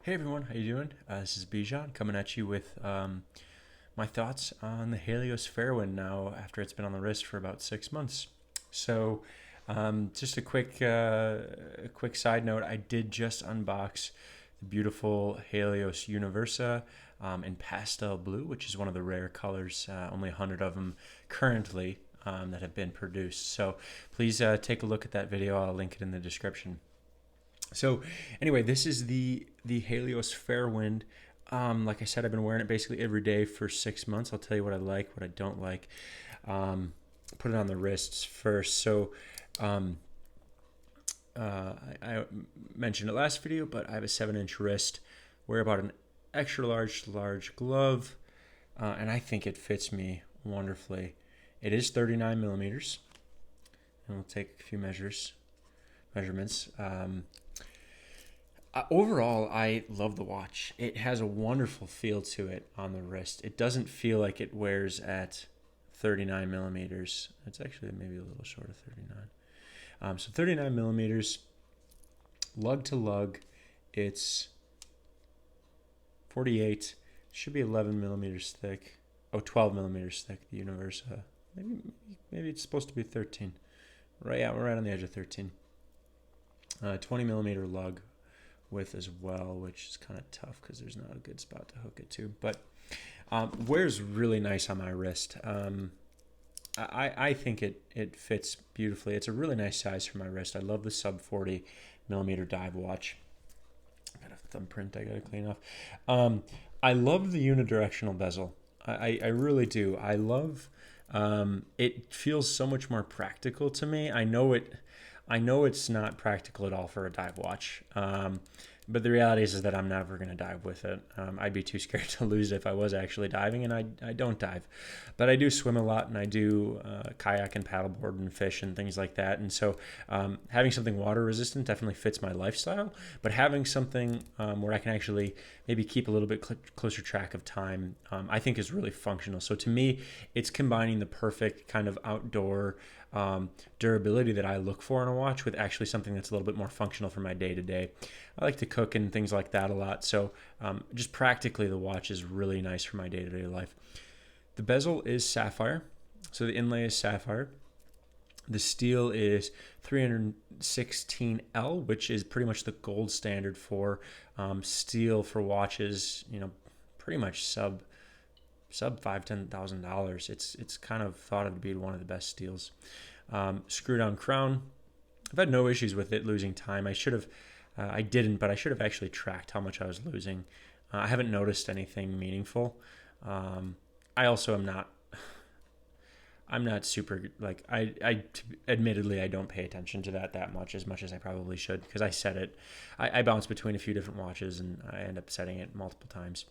Hey everyone, how you doing? This is Bijan coming at you with my thoughts on the Halios Fairwind now after it's been on the wrist for about 6 months. So, just a quick side note: I did just unbox the beautiful Halios Universa in pastel blue, which is one of the rare colors. Only 100 of them currently that have been produced. So, please take a look at that video. I'll link it in the description. So anyway, this is the Halios Fairwind. Like I said, I've been wearing it basically every day for 6 months. I'll tell you what I like, what I don't like. Put it on the wrists first. So I mentioned it last video, but I have a 7-inch wrist. Wear about an extra large glove, and I think it fits me wonderfully. It is 39 millimeters, and we'll take a few measurements. Overall, I love the watch. It has a wonderful feel to it on the wrist. It doesn't feel like it wears at 39 millimeters. It's actually maybe a little short of 39. So 39 millimeters, lug to lug. It's 48. Should be 11 millimeters thick. Oh, 12 millimeters thick. The Universa. Maybe it's supposed to be 13. Right, yeah, we're right on the edge of 13. 20 millimeter lug width as well, which is kind of tough because there's not a good spot to hook it to, but wears really nice on my wrist. I think it fits beautifully. It's a really nice size for my wrist. I love the sub 40 millimeter dive watch. I got a thumbprint I gotta clean off. I love the unidirectional bezel. I really do. I love it. Feels so much more practical to me. I know it's not practical at all for a dive watch. But the reality is that I'm never going to dive with it. I'd be too scared to lose it if I was actually diving, and I don't dive. But I do swim a lot, and I do kayak and paddleboard and fish and things like that. And so having something water resistant definitely fits my lifestyle. But having something where I can actually maybe keep a little bit closer track of time, I think is really functional. So to me, it's combining the perfect kind of outdoor durability that I look for in a watch with actually something that's a little bit more functional for my day-to-day. I like to cook and things like that a lot, so just practically the watch is really nice for my day-to-day life. The bezel is sapphire, so the inlay is sapphire. The steel is 316L, which is pretty much the gold standard for steel for watches, pretty much sub $5,000-$10,000. It's kind of thought of to be one of the best steels. Screw down crown. I've had no issues with it losing time. I didn't, but I should have actually tracked how much I was losing. I haven't noticed anything meaningful. I also am not. I'm not super like admittedly I don't pay attention to that much as I probably should because I set it. I bounce between a few different watches and I end up setting it multiple times.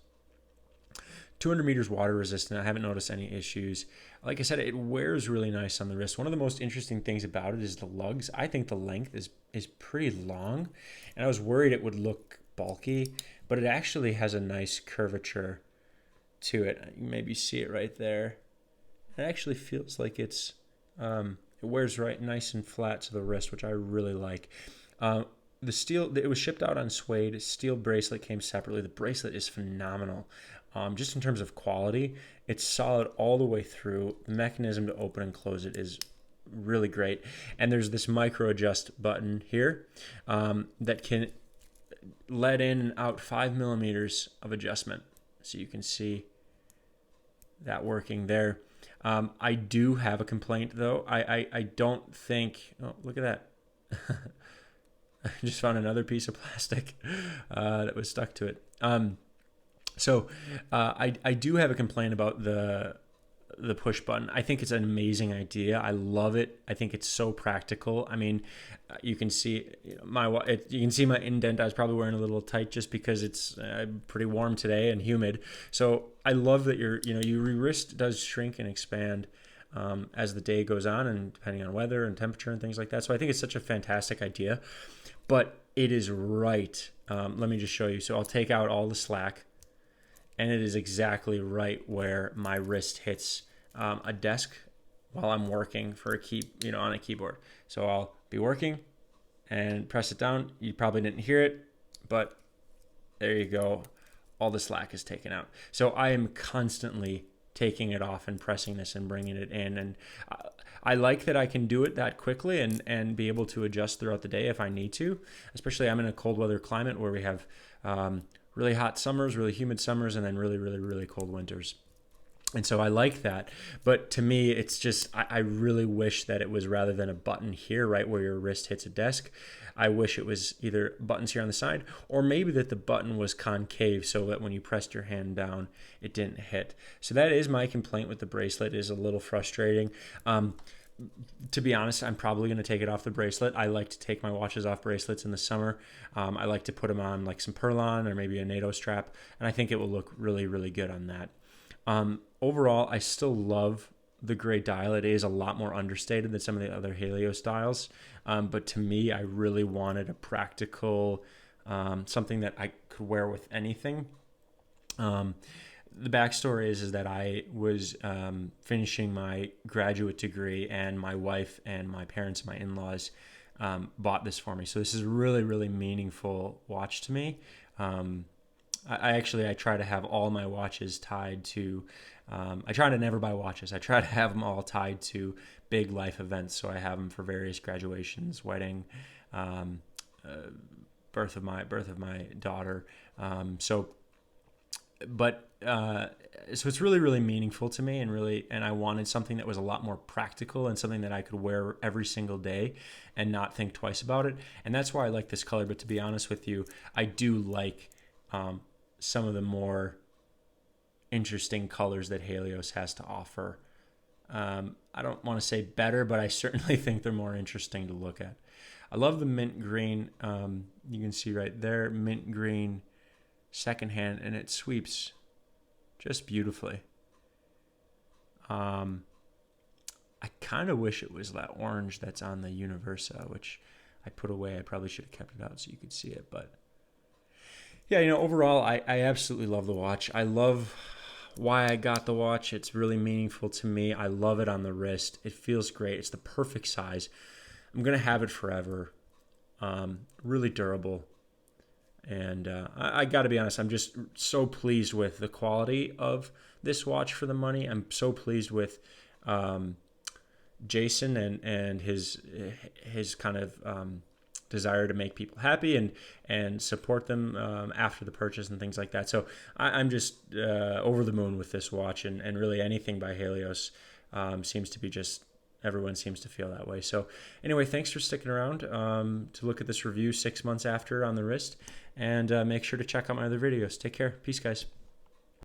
200 meters water resistant. I haven't noticed any issues. Like I said, it wears really nice on the wrist. One of the most interesting things about it is the lugs. I think the length is pretty long, and I was worried it would look bulky, but it actually has a nice curvature to it. You maybe see it right there. It actually feels like it wears right nice and flat to the wrist, which I really like. The steel, it was shipped out on suede. Steel bracelet came separately. The bracelet is phenomenal. Just in terms of quality, it's solid all the way through. The mechanism to open and close it is really great. And there's this micro adjust button here that can let in and out 5 millimeters of adjustment. So you can see that working there. I do have a complaint though. I don't think, oh, look at that. I just found another piece of plastic that was stuck to it. So I do have a complaint about the push button. I think it's an amazing idea. I love it. I think it's so practical. I mean, you can see you can see my indent. I was probably wearing a little tight just because it's pretty warm today and humid. So I love that your wrist does shrink and expand as the day goes on, and depending on weather and temperature and things like that. So I think it's such a fantastic idea. But it is right. Let me just show you. So I'll take out all the slack. And it is exactly right where my wrist hits a desk while I'm working for on a keyboard. So I'll be working and press it down. You probably didn't hear it, but there you go. All the slack is taken out. So I am constantly taking it off and pressing this and bringing it in. And I like that I can do it that quickly and be able to adjust throughout the day if I need to. Especially I'm in a cold weather climate where we have really hot summers, really humid summers, and then really, really, really cold winters. And so I like that. But to me, it's just, I really wish that it was, rather than a button here, right where your wrist hits a desk, I wish it was either buttons here on the side, or maybe that the button was concave so that when you pressed your hand down, it didn't hit. So that is my complaint with the bracelet. It is a little frustrating. To be honest, I'm probably going to take it off the bracelet. I like to take my watches off bracelets in the summer. I like to put them on like some Perlon or maybe a NATO strap, and I think it will look really, really good on that. Overall, I still love the gray dial. It is a lot more understated than some of the other Halios dials. But to me, I really wanted a practical, something that I could wear with anything. The backstory is that I was finishing my graduate degree, and my wife and my parents and my in-laws bought this for me. So this is a really, really meaningful watch to me. I try to have all my watches tied to, I try to never buy watches. I try to have them all tied to big life events. So I have them for various graduations, wedding, birth of my daughter. So it's really, really meaningful to me, and I wanted something that was a lot more practical and something that I could wear every single day and not think twice about it. And that's why I like this color. But to be honest with you, I do like, some of the more interesting colors that Halios has to offer. I don't want to say better, but I certainly think they're more interesting to look at. I love the mint green. You can see right there, mint green secondhand, and it sweeps just beautifully. I kind of wish it was that orange that's on the Universa, which I put away. I probably should have kept it out so you could see it, but yeah, overall, I absolutely love the watch. I love why I got the watch. It's really meaningful to me. I love it on the wrist. It feels great. It's the perfect size. I'm going to have it forever. Really durable. And I got to be honest, I'm just so pleased with the quality of this watch for the money. I'm so pleased with Jason and his kind of desire to make people happy and support them after the purchase and things like that. So I'm just over the moon with this watch, and really anything by Halios seems to be just, everyone seems to feel that way. So anyway, thanks for sticking around to look at this review 6 months after on the wrist, and make sure to check out my other videos. Take care. Peace, guys.